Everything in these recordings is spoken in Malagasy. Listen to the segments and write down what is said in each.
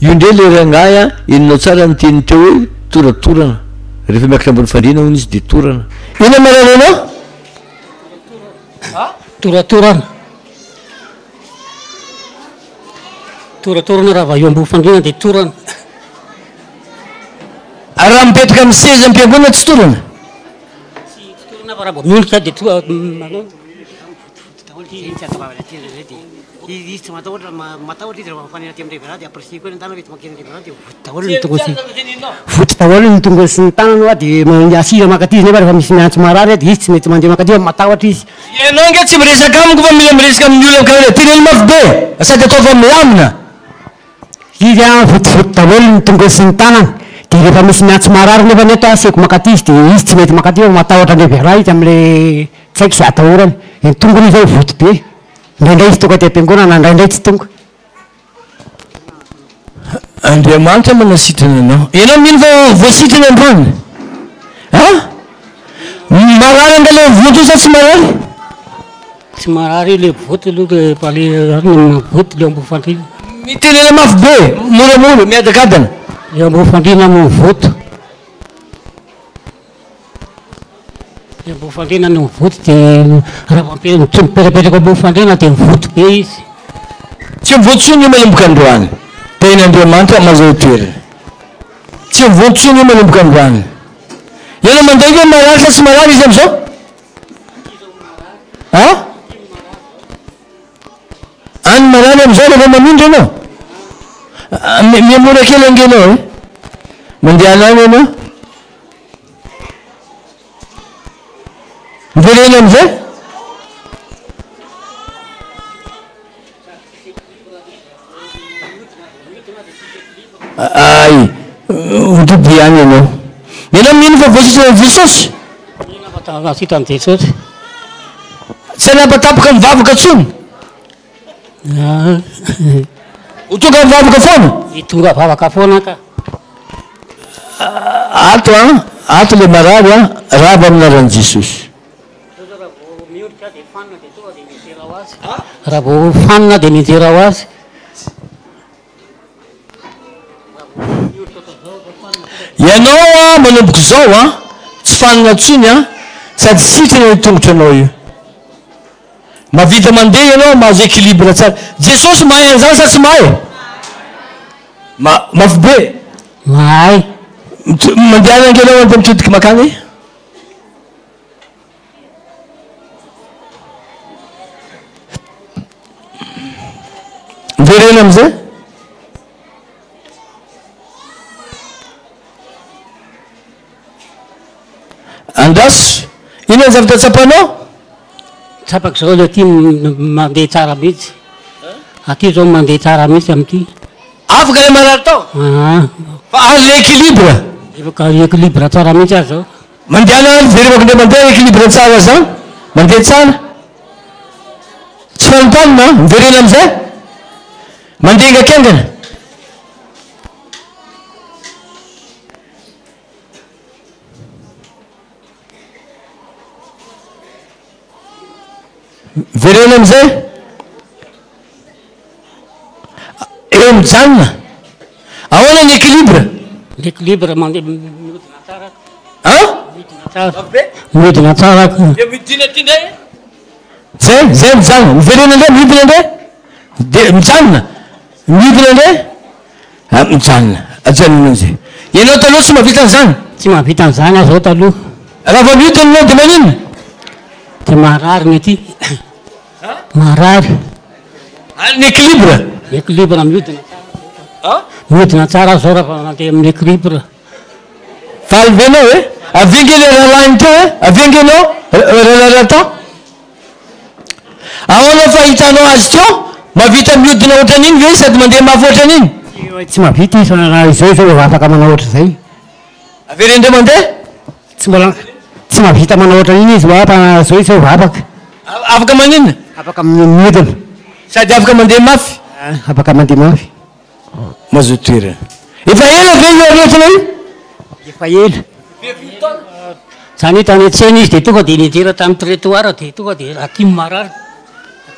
io ndre le rangay a inonao tsara nyteny teo hoe toratorana rehefa miakatra ambony fandriana hono izy de torana ina marananao toratorana toratorana raha va eo ambony fandriana de torana raha mipetraka amin'ny seza am-piangonana tsy torana torana fa raha mbo miondrika de izy tsy matahotra matahotra izy raha mafanena ty am'revera de apprécier koa ny tanana mety makeny revera de voty daholo ny tonga voty daholo ny tonga sy ny tanana de asira makaty izy nefa rehefa misy miantso marary de izy tsy mety mandeha makaty fa matahotra izy ianao nge tsy miresaka amiko fa mila miresaka amin'ny olo am'karana teneny mafy be sady atao fa milamina izy a votivoty daholo ny tonga sy ny tanana de rehefa misy miantso marary nefa ny atao asiako makaty izy de izy tsy mety makaty fa matahotra revera izy am'le tsy haiko zay atahorany ny tongony zao voty be indraindray izy tonga ty am-piangonana indraindray tsy tonga andriamanitra manasitrana anao ianao mino fa voasitrana androany marary angale voty sa tsy marary tsy marary le voty aloha le pale voty le ambony fandrina mitenena mafy be moramora miadakadana le ambony fandrina no voty le ambony fandrina no voty de raha mipetrapetraka ambony fandrina de mivoty be izy tsy mivoty tsony io manomboka androany teny andriamanitra mazao toerana tsy mivoty tsony io manomboka androany ianao manday hoe marary sa tsy marary izy am'izao any marary am'izao rehefa manindry ianao miamora kely angenao mandeha any ianao miverena am'izay ay otoby any ianao ianao mino fa voasitrana jesosy sitrany jesosy tsy anapatapoka mivavaka tsony ho tonga mivavaka foana tonga vavaka foana ka ato le marary rava aminaran'i jesosy raha vo fanina de mijera ho azy ianao manomboka zao tsy fanina tsony sady sitrana ny tongotra anao io mavita mandeha ianao mahazo équilibre tsara jesosy mahay an'izany sa tsy mahay mafy be mahay mandeha any angelao ande mitodiky makany miverena am'izay andraso ino ny zavatra tsapanao tsapako zao le ty mandeha tsara mihitsy aty zao mandeha tsara mihitsy am'ty afaka le marary tao fa azo le équilibre efaka équilibre tsara mihitsy azy zao mandeha any verevako ndre mandeha équilibre tsara zany mandeha tsara tsy fanotanina miverena am'izay mandeha ngakengana verena am'izay eo mijanona ahoana ny équilibre l'équilibre mandeha miodina tsara miodina tsara zay mijanona miverena ndray miodina ndray de mijanona miodina ndray mijanona ajanona an'izay ianao taloha tsy mahavita an'izany tsy mahavita an'izany aho zao taloha raha va miodina anao de maninona de marary ny aty marary ny équilibre équilibre miodina tsara zao raha fa mandeha amin'ny équilibre fa alvenao avengy le rahalany teo avengy anao rahalata ahoanao fa hitanao azy teo mahavita miodina ohatran'iny ve sady mandeha mafy ohatran'iny tsy mahavita izy izao zao afaka manao ohatra zay averendreo mandeha tsy mahavita manao ohatran'iny izy fa zao izy afaka afaka maninona afaka miodina sady afaka mandeha mafy afaka mandeha mafy mazo toerana efa ela ve io aretina io efa ela zany hitany an-tsena izy de tonga de nijera tamin'ny trottoir de tonga de aty marary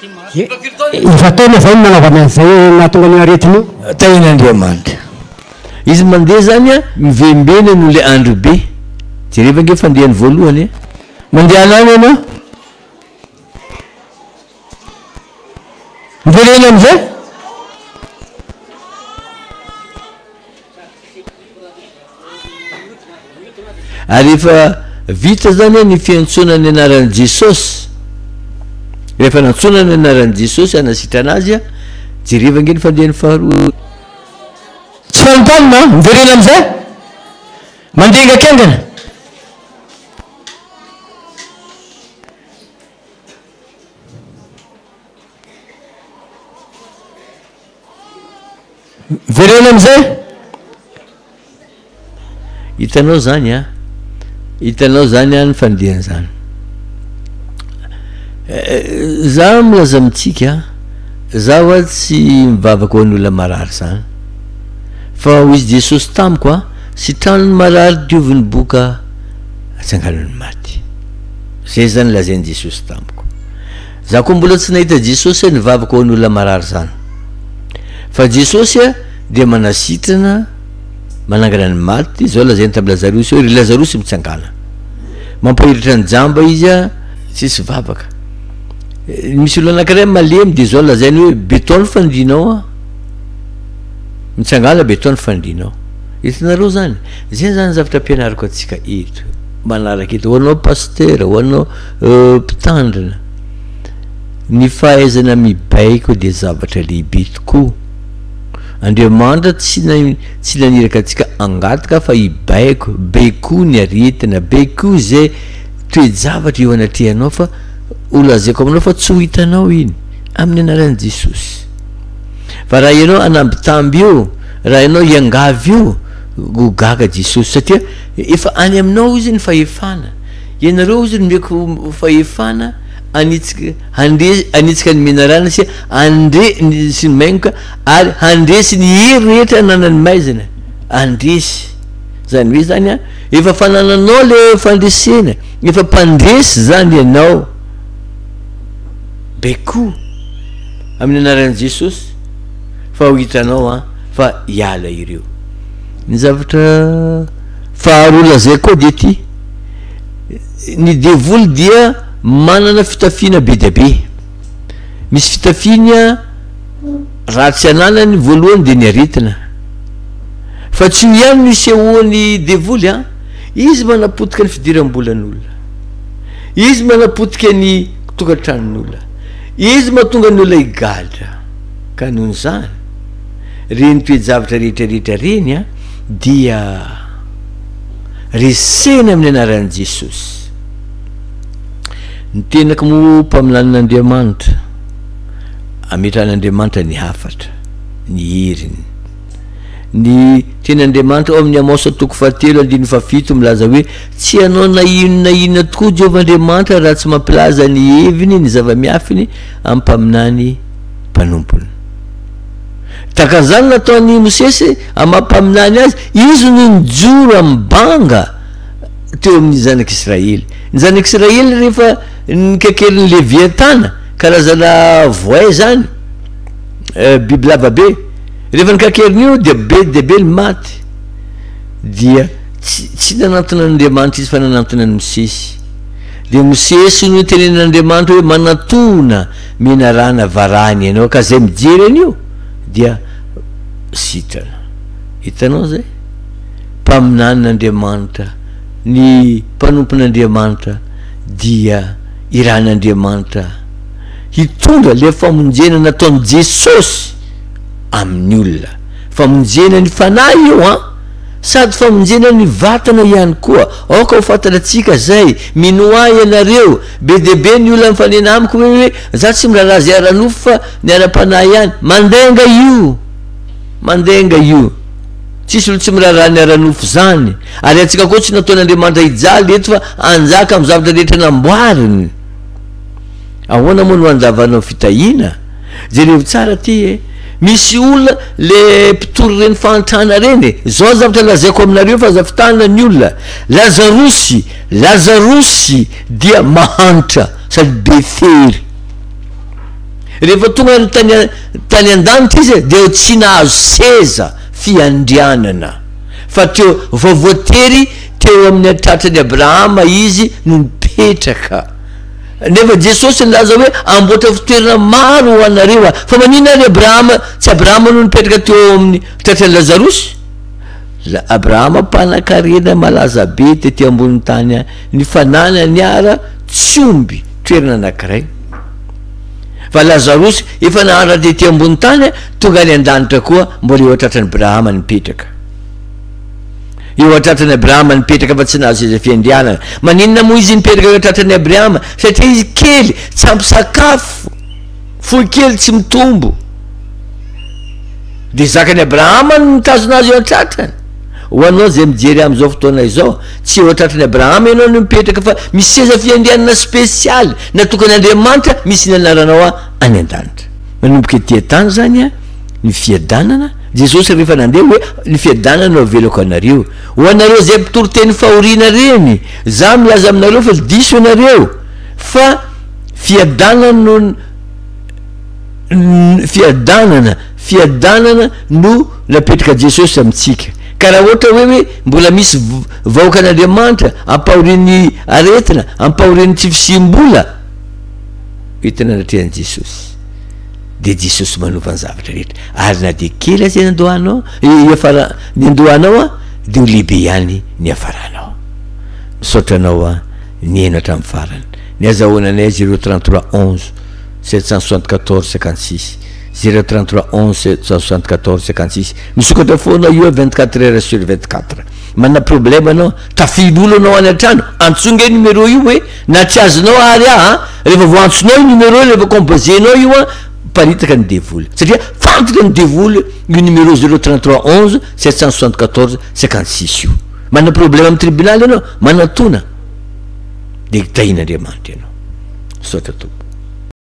efa taona zay nanaovana an'izay nahatonga ny aretin'io tahin'Andriamanitra izy mandeha zany a mivembena no le andro be jereva nge fandehany voalohany mandeha anany anao miverena am'izay ary efa vita zany a ny fiantsonany anaran'i Jesosy rehefa nantsona ny anaran'i Jesosy anasitra anazy a jereva nge ny fandehany faharoa tsy fanompalina miverena am'izay mandeha ngakangana miverena am'izay hitanao zany a hitanao zany a ny fandehany zany za milaza amitsika za oa tsy mivavaka ho an'olona marary zany fa ho izy Jesosy tamiko a sitranony marary dioviny boka atsanganony maty zay zany lazainy Jesosy tamiko za koa mbola tsy nahita Jesosy nivavaka ho an'olona marary zany fa Jesosy a dia manasitrana manangana ny maty zao lazainy tamin'ny Lazarosy hoe ry Lazarosy mitsangana mampahiritra ny jamba izy a tsisy vavaka misy olo anankiray malemy de zao lazainy hoe beton fandrinao a mitsangana beton fandrinao hitanareo zany zay zany zavatra ampianariko atsika eto manaraka eto ho anao pasteur ho anao mpitandrina ny fahaizana mibaiko de zavatra lehibe tokoa Andriamanitra tsy naniraka atsika angataka fa hibaiko baiko ny aretina baiko zay toe-javatra eo anatrehanao fa olazaiko aminao fa tsy ho hitanao iny amin'ny anaran'i Jesosy fa raha ianao anambitamby io raha ianao iangavy io ho gaga Jesosy satria efa any aminao izy ny fahefana ianareo izy nomeko fahefana anitsika ny menarana sy andre sy mainoka ary handresy ny hery rehetra ananany maizina andresy zany hoe zany a efa fanananao le fandresena efa mpandresy zany ianao baiko amin'ny anaran'i Jesosy fa ho hitanao a fa hiala ireo ny zavatra faharoa lazay koa de ty ny devoly dia manana fitafiana be dia be misy fitafiana ratsy ananany voalohany de ny aretina fa tsy ihany ny sehoany devoly a izy manapotika ny fidiram-bolan'olona izy manapotika ny tokantranon'olona izy mahatonga ny olona higadra ka nohony zany reny toe-javatra rehetrarehetra reny a dia resena amin'ny anaran'i Jesosy ny tenako mo mpaminanin'Andriamanitra ametran'Andriamanitra ny hafatra ny heriny ny ten'Andriamanitra ao amin'ny Amosa 3:7-7 milaza hoe tsy anao na inona tokoa Jehovah'Andriamanitra raha tsy mampilaza ny heviny ny zava-miafiny amin'ny mpaminany mpanompony taka zany nataony Mosesy amampaminany azy izy no nijoro ambanga teo amin'ny zanak'Israely ny zanak'Israely rehefa nikakerin'ny Leviatana karazana voay zany biby lava be rehefa nikakerin'io de be ny maty dia tsy nanantona n'Andriamanitra izy fa nanantona ny Mosesy de Mosesy no tenen'Andriamanitra hoe manatona menarana varany ianao ka zay mijery an'io dia sitrana hitanao zay mpaminan'Andriamanitra ny mpanompon'Andriamanitra dia iran'Andriamanitra hitondra le famonjena nataony Jesosy amin'ny olona famonjena ny fanahy io a sady famonjena ny vatana ihany koa aoka ho fantaratsika zay minoa ianareo be de be ny olona mifanena amiko hoe za tsy miraharazy aranofo fa ny ara-panahy ihany mandenga io tsisy olo tsy miraharaha ny aranofo zany ary atsika koa tsy nataon'Andriamanitra hijaly eto fa anjaka amin'ny zavatra rehetra namboariny ahoana moa no anjavanao fitahina jereo tsara ty misy olona le mpitory reny fantrana reny zao zavatra lazaiko aminareo fa zavitana ny olona Lazarosy dia mahantra sady be fery rehefa tonga tany an-danitra izy de tsy nahazo seza fiandrianana fa teo voavoatery teo amin'ny atratrany Abrahama izy no nipetraka. Nefa Jesosy nilaza hoe amboatra fitoerana maro ho anareo fa maninona ary Abrahama tsy Abrahama no nipetraka teo amin'ny tratrany Lazarosy? Abrahama mpanan-karena malaza be tety ambony tany ny fanana niara tsomby toerana anankiray, fa Lazarosy efa nahara tety ambony tany tonga any an-danitra koa mbola eo atratrany Abrahama nipetraka, eo atratrany Abrahama nipetraka fa tsy nahazo izy fiandrianana. Maninona moa izy nipetraka eo atratrany Abrahama? Satria izy kely tsy ampy sakafo, foy kely tsy mitombo, de zakany Abrahama no mitazona azy eo atratrany. Ho anao zay mijery am'izao fotoana izao, tsy eo atratrany Abrahama ianao no mipetraka fa misy seza fiandrianana spesialy natokany Andriamanitra misy ny anaranao any an-danitra. Manomboka ety tany zany ny fiadanana. Jesosy rehefa nandeha hoe ny fiadanana no avelako anareo, ho anareo zay mpitoroteny fahoriana reny, za milaza aminareo fa diso anareo fa fiadanana no napetraka Jesosy amitsika. Karaha ohatra hoe mbola misy vahoakan'Andriamanitra ampahorian'ny aretina, ampahorian'ny tsy fisim-bola entina anatrehan'i Jesosy, de Jesosy manovany zavatra rehetra, ary na de kely azy nandohanao ny andohanao de ho lehibe ihany ny afaranao. Misaotranao ny enatra amin'ny farany. Ny azahoananay 033 11 774 56 033 11 774 56. Misokatra foana io 24 heures sur 24. Manana problème anao, tafilolo anao any an-trano, antsonga io numéro io hoe na tsy azonao ary rehefa voantsonao io numéro io, rehefa composenao io paritaka ny devoly, satria fantatra ny devoly io numéro 033 11 774 56 io. Manana problème amin'ny tribunal anao, manatona de tahin'Andriamanitra ianao. Misaotra tompoko.